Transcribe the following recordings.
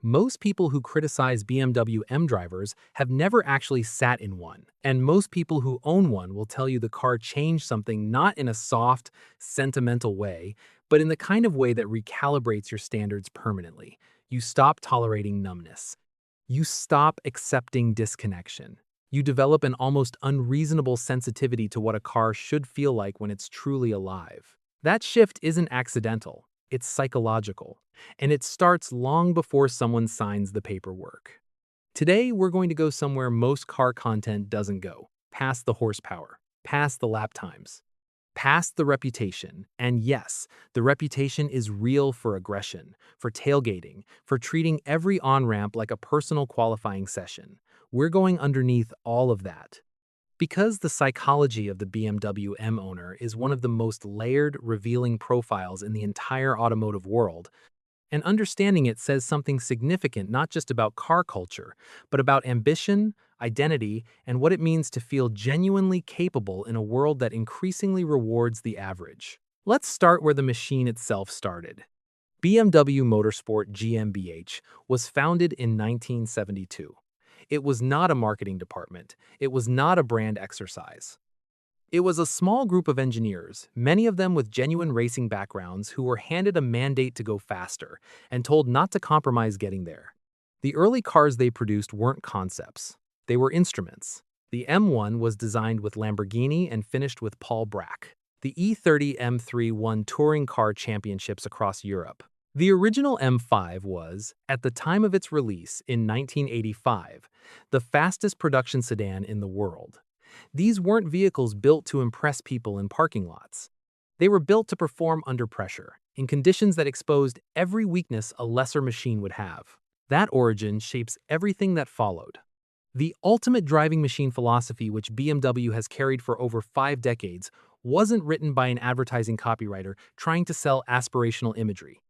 Most people who criticize BMW M drivers have never actually sat in one, and most people who own one will tell you the car changed something not in a soft, sentimental way, but in the kind of way that recalibrates your standards permanently. You stop tolerating numbness. You stop accepting disconnection. You develop an almost unreasonable sensitivity to what a car should feel like when it's truly alive. That shift isn't accidental, it's psychological, and it starts long before someone signs the paperwork. Today, we're going to go somewhere most car content doesn't go, past the horsepower, past the lap times, past the reputation. And yes, the reputation is real for aggression, for tailgating, for treating every on-ramp like a personal qualifying session. We're going underneath all of that. Because the psychology of the BMW M owner is one of the most layered, revealing profiles in the entire automotive world, and understanding it says something significant not just about car culture, but about ambition, identity, and what it means to feel genuinely capable in a world that increasingly rewards the average. Let's start where the machine itself started. BMW Motorsport GmbH was founded in 1972. It was not a marketing department. It was not a brand exercise. It was a small group of engineers, many of them with genuine racing backgrounds, who were handed a mandate to go faster and told not to compromise getting there. The early cars they produced weren't concepts. They were instruments. The M1 was designed with Lamborghini and finished with Paul Bracq. The E30 M3 won touring car championships across Europe. The original M5 was, at the time of its release in 1985, the fastest production sedan in the world. These weren't vehicles built to impress people in parking lots. They were built to perform under pressure, in conditions that exposed every weakness a lesser machine would have. That origin shapes everything that followed. The ultimate driving machine philosophy, which BMW has carried for over 5 decades, wasn't written by an advertising copywriter trying to sell aspirational imagery.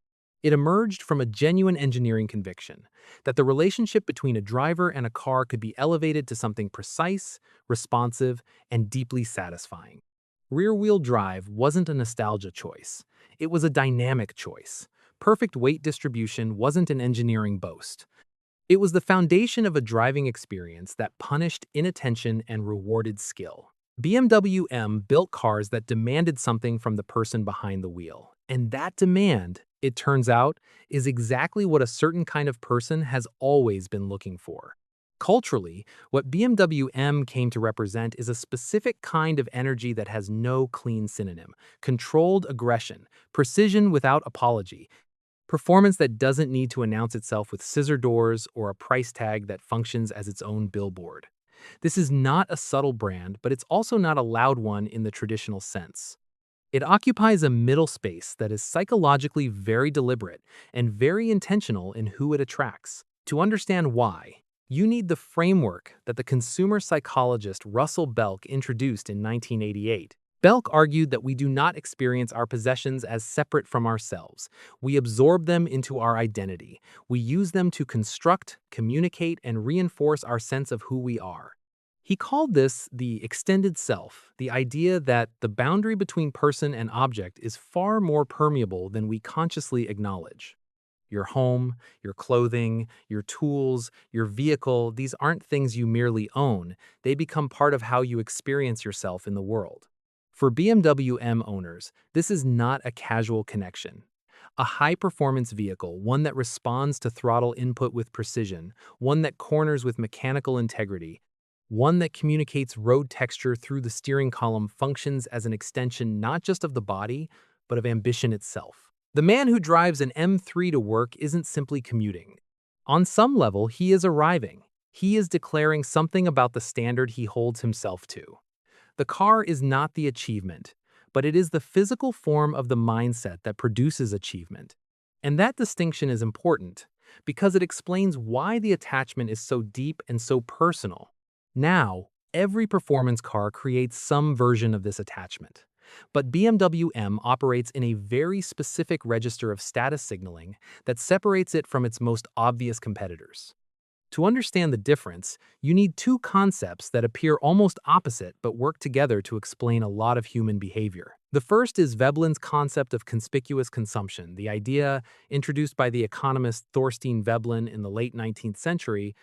It emerged from a genuine engineering conviction that the relationship between a driver and a car could be elevated to something precise, responsive, and deeply satisfying. Rear-wheel drive wasn't a nostalgia choice. It was a dynamic choice. Perfect weight distribution wasn't an engineering boast. It was the foundation of a driving experience that punished inattention and rewarded skill. BMW M built cars that demanded something from the person behind the wheel. And that demand, it turns out, is exactly what a certain kind of person has always been looking for. Culturally, what BMW M came to represent is a specific kind of energy that has no clean synonym: controlled aggression, precision without apology, performance that doesn't need to announce itself with scissor doors or a price tag that functions as its own billboard. This is not a subtle brand, but it's also not a loud one in the traditional sense. It occupies a middle space that is psychologically very deliberate and very intentional in who it attracts. To understand why, you need the framework that the consumer psychologist Russell Belk introduced in 1988. Belk argued that we do not experience our possessions as separate from ourselves. We absorb them into our identity. We use them to construct, communicate, and reinforce our sense of who we are. He called this the extended self, the idea that the boundary between person and object is far more permeable than we consciously acknowledge. Your home, your clothing, your tools, your vehicle, these aren't things you merely own. They become part of how you experience yourself in the world. For BMW M owners, this is not a casual connection. A high-performance vehicle, one that responds to throttle input with precision, one that corners with mechanical integrity, one that communicates road texture through the steering column, functions as an extension not just of the body, but of ambition itself. The man who drives an M3 to work isn't simply commuting. On some level, he is arriving. He is declaring something about the standard he holds himself to. The car is not the achievement, but it is the physical form of the mindset that produces achievement. And that distinction is important because it explains why the attachment is so deep and so personal. Now, every performance car creates some version of this attachment. But BMW M operates in a very specific register of status signaling that separates it from its most obvious competitors. To understand the difference, you need two concepts that appear almost opposite but work together to explain a lot of human behavior. The first is Veblen's concept of conspicuous consumption, the idea introduced by the economist Thorstein Veblen in the late 19th century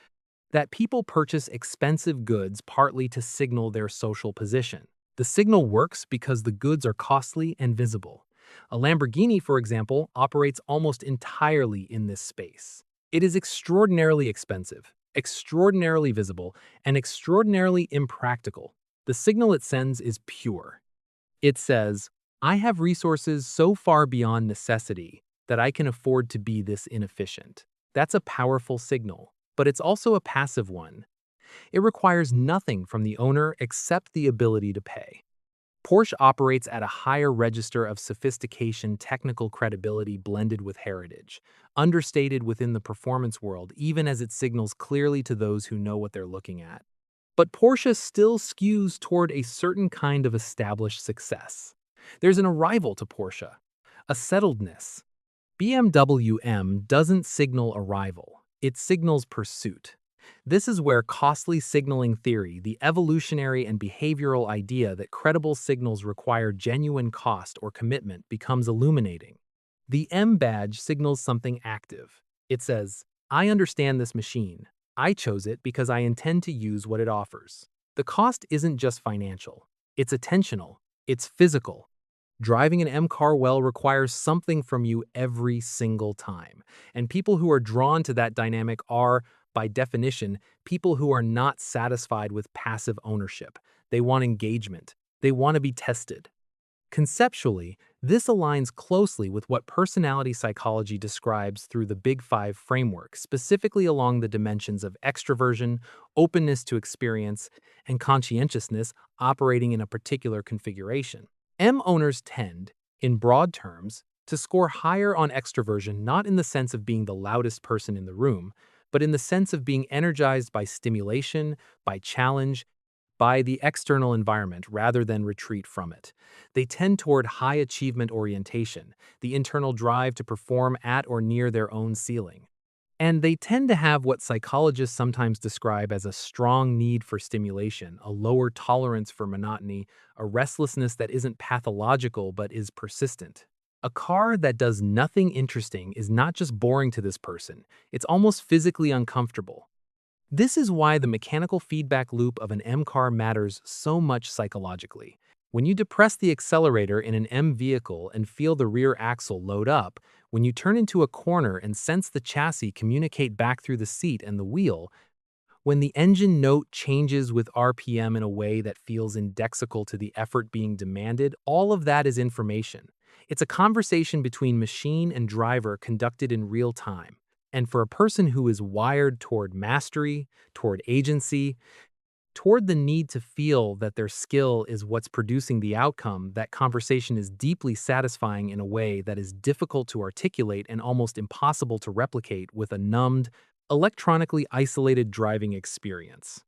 that people purchase expensive goods partly to signal their social position. The signal works because the goods are costly and visible. A Lamborghini, for example, operates almost entirely in this space. It is extraordinarily expensive, extraordinarily visible, and extraordinarily impractical. The signal it sends is pure. It says, I have resources so far beyond necessity that I can afford to be this inefficient. That's a powerful signal, but it's also a passive one. It requires nothing from the owner except the ability to pay. Porsche operates at a higher register of sophistication, technical credibility blended with heritage, understated within the performance world even as it signals clearly to those who know what they're looking at. But Porsche still skews toward a certain kind of established success. There's an arrival to Porsche, a settledness. BMW M doesn't signal arrival, it signals pursuit. This is where costly signaling theory, the evolutionary and behavioral idea that credible signals require genuine cost or commitment, becomes illuminating. The M badge signals something active. It says, I understand this machine. I chose it because I intend to use what it offers. The cost isn't just financial. It's attentional. It's physical. Driving an M car well requires something from you every single time. And people who are drawn to that dynamic are, by definition, people who are not satisfied with passive ownership. They want engagement. They want to be tested. Conceptually, this aligns closely with what personality psychology describes through the Big Five framework, specifically along the dimensions of extroversion, openness to experience, and conscientiousness operating in a particular configuration. M owners tend, in broad terms, to score higher on extroversion not in the sense of being the loudest person in the room, but in the sense of being energized by stimulation, by challenge, by the external environment rather than retreat from it. They tend toward high achievement orientation, the internal drive to perform at or near their own ceiling. And they tend to have what psychologists sometimes describe as a strong need for stimulation, a lower tolerance for monotony, a restlessness that isn't pathological but is persistent. A car that does nothing interesting is not just boring to this person, it's almost physically uncomfortable. This is why the mechanical feedback loop of an M car matters so much psychologically. When you depress the accelerator in an M vehicle and feel the rear axle load up, when you turn into a corner and sense the chassis communicate back through the seat and the wheel, when the engine note changes with RPM in a way that feels indexical to the effort being demanded, all of that is information. It's a conversation between machine and driver conducted in real time. And for a person who is wired toward mastery, toward agency, toward the need to feel that their skill is what's producing the outcome, that conversation is deeply satisfying in a way that is difficult to articulate and almost impossible to replicate with a numbed, electronically isolated driving experience.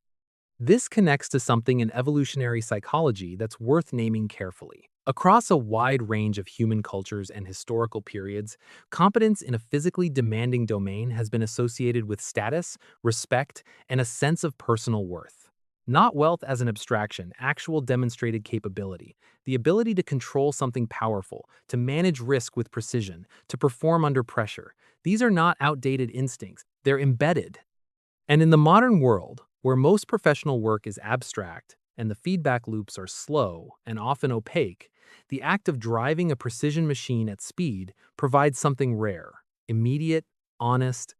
This connects to something in evolutionary psychology that's worth naming carefully. Across a wide range of human cultures and historical periods, competence in a physically demanding domain has been associated with status, respect, and a sense of personal worth. Not wealth as an abstraction, actual demonstrated capability, the ability to control something powerful, to manage risk with precision, to perform under pressure. These are not outdated instincts, they're embedded. And in the modern world, where most professional work is abstract and the feedback loops are slow and often opaque, the act of driving a precision machine at speed provides something rare, immediate, honest,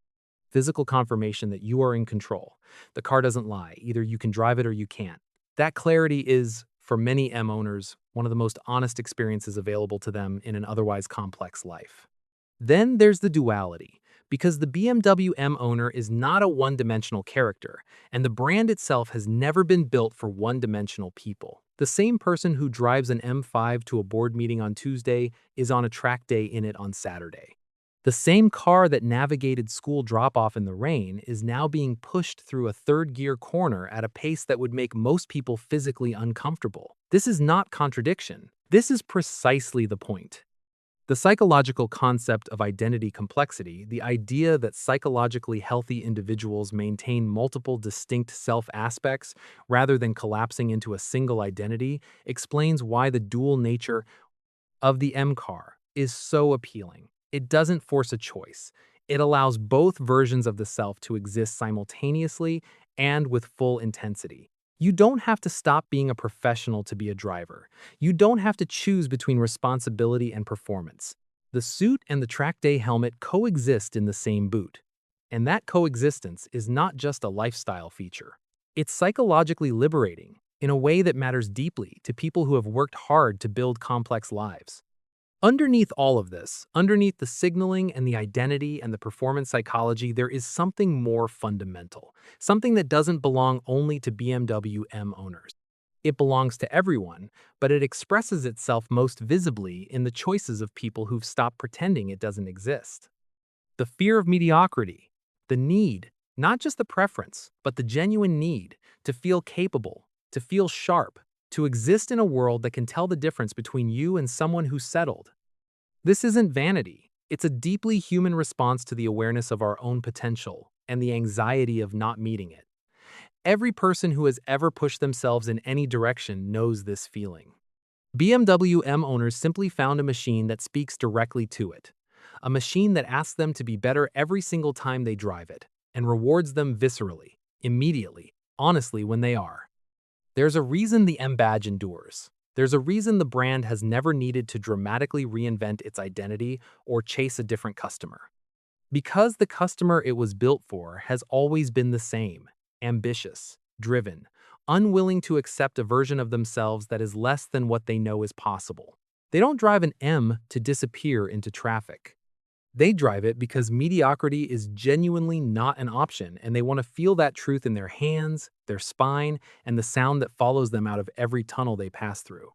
physical confirmation that you are in control. The car doesn't lie. Either you can drive it or you can't. That clarity is, for many M owners, one of the most honest experiences available to them in an otherwise complex life. Then there's the duality, because the BMW M owner is not a one-dimensional character, and the brand itself has never been built for one-dimensional people. The same person who drives an M5 to a board meeting on Tuesday is on a track day in it on Saturday. The same car that navigated school drop-off in the rain is now being pushed through a third-gear corner at a pace that would make most people physically uncomfortable. This is not contradiction. This is precisely the point. The psychological concept of identity complexity, the idea that psychologically healthy individuals maintain multiple distinct self-aspects rather than collapsing into a single identity, explains why the dual nature of the M car is so appealing. It doesn't force a choice. It allows both versions of the self to exist simultaneously and with full intensity. You don't have to stop being a professional to be a driver. You don't have to choose between responsibility and performance. The suit and the track day helmet coexist in the same boot. And that coexistence is not just a lifestyle feature. It's psychologically liberating in a way that matters deeply to people who have worked hard to build complex lives. Underneath all of this, underneath the signaling and the identity and the performance psychology, there is something more fundamental, something that doesn't belong only to BMW M owners. It belongs to everyone, but it expresses itself most visibly in the choices of people who've stopped pretending it doesn't exist. The fear of mediocrity, the need, not just the preference, but the genuine need to feel capable, to feel sharp, to exist in a world that can tell the difference between you and someone who's settled. This isn't vanity. It's a deeply human response to the awareness of our own potential and the anxiety of not meeting it. Every person who has ever pushed themselves in any direction knows this feeling. BMW M owners simply found a machine that speaks directly to it. A machine that asks them to be better every single time they drive it, and rewards them viscerally, immediately, honestly when they are. There's a reason the M badge endures. There's a reason the brand has never needed to dramatically reinvent its identity or chase a different customer. Because the customer it was built for has always been the same: ambitious, driven, unwilling to accept a version of themselves that is less than what they know is possible. They don't drive an M to disappear into traffic. They drive it because mediocrity is genuinely not an option, and they want to feel that truth in their hands, their spine, and the sound that follows them out of every tunnel they pass through.